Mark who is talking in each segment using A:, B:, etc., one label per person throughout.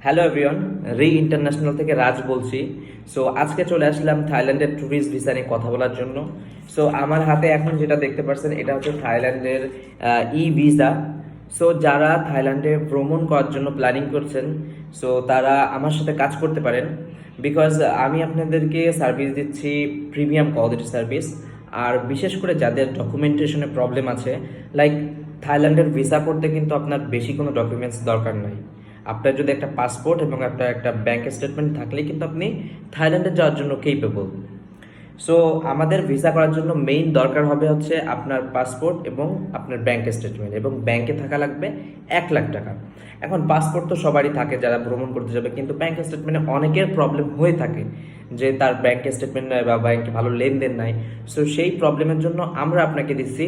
A: Hello everyone, international থেকে রাজ বলছি। So আজকে চলে আসলাম থাইল্যান্ডের ট্যুরিস্ট ভিসা নিয়ে কথা বলার জন্য। সো আমার হাতে এখন যেটা দেখতে পাচ্ছেন এটা হচ্ছে থাইল্যান্ডের ই ভিসা। সো যারা থাইল্যান্ডে ভ্রমণ করার জন্য প্ল্যানিং করছেন, সো তারা আমার সাথে কাজ করতে পারেন। বিকজ আমি আপনাদেরকে সার্ভিস দিচ্ছি প্রিমিয়াম কোয়ালিটি সার্ভিস। আর বিশেষ করে যাদের ডকুমেন্টেশনে প্রবলেম আছে, লাইক থাইল্যান্ডের ভিসা করতে কিন্তু আপনার বেশি কোনো ডকুমেন্টস দরকার নাই। আপনার যদি একটা পাসপোর্ট এবং আপনার একটা ব্যাংক স্টেটমেন্ট থাকলেই কিন্তু আপনি থাইল্যান্ডে যাওয়ার জন্য কেপেবল। সো আমাদের ভিসা করার জন্য মেইন দরকার হবে হচ্ছে আপনার পাসপোর্ট এবং আপনার ব্যাংক স্টেটমেন্ট, এবং ব্যাংকে থাকা লাগবে 1 লাখ টাকা। এখন পাসপোর্ট তো সবারই থাকে যারা ভ্রমণ করতে যাবে, কিন্তু ব্যাংক স্টেটমেন্টে অনেকের প্রবলেম হয়ে থাকে যে তার ব্যাংক স্টেটমেন্ট নাই বা ব্যাংকে ভালো লেনদেন নাই। সো সেই প্রবলেমের জন্য আমরা আপনাকে দিচ্ছি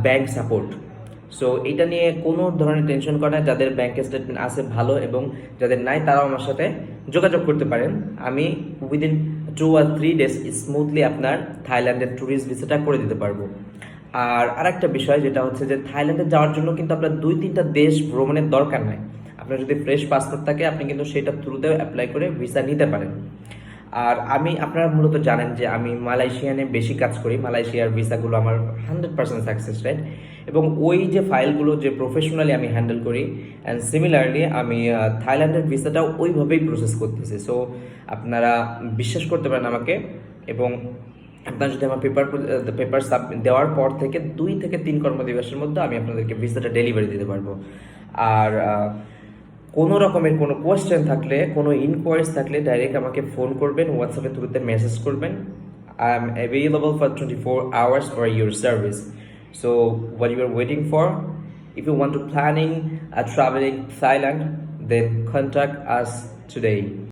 A: ব্যাংক সাপোর্ট। সো এটা নিয়ে কোনো ধরনের টেনশন করে না। যাদের ব্যাংক স্টেটমেন্ট আছে ভালো এবং যাদের নাই তারাও আমার সাথে যোগাযোগ করতে পারেন। আমি উইদিন 2 or 3 days স্মুথলি আপনার থাইল্যান্ডের ট্যুরিস্ট ভিসাটা করে দিতে পারবো। আর আরেকটা বিষয় যেটা হচ্ছে যে থাইল্যান্ডে যাওয়ার জন্য কিন্তু আপনার 2-3টা দেশ ভ্রমণের দরকার নাই। আপনার যদি ফ্রেশ পাসপোর্ট থাকে আপনি কিন্তু সেটা থ্রুতেও অ্যাপ্লাই করে ভিসা নিতে পারেন। আর আপনারা মূলত জানেন যে আমি মালয়েশিয়ানে বেশি কাজ করি। মালয়েশিয়ার ভিসাগুলো আমার 100% সাকসেস রেট, এবং ওই যে ফাইলগুলো যে প্রফেশনালি আমি হ্যান্ডেল করি। অ্যান্ড সিমিলারলি আমি থাইল্যান্ডের ভিসাটাও ওইভাবেই প্রসেস করতেছি। সো আপনারা বিশ্বাস করতে পারেন আমাকে। এবং আপনার যদি আমার পেপার দেওয়ার পর থেকে 2 থেকে 3 কর্মদিবসের মধ্যে আমি আপনাদেরকে ভিসাটা ডেলিভারি দিতে পারবো। আর কোনো রকমের কোনো কোয়েশ্চেন থাকলে, কোনো ইনকোয়ারিজ থাকলে ডাইরেক্ট আমাকে ফোন করবেন, হোয়াটসঅ্যাপের থ্রুতে মেসেজ করবেন। I am available for 24 hours for your service. So what you are waiting for? If you want to planning a traveling Thailand, then contact us today.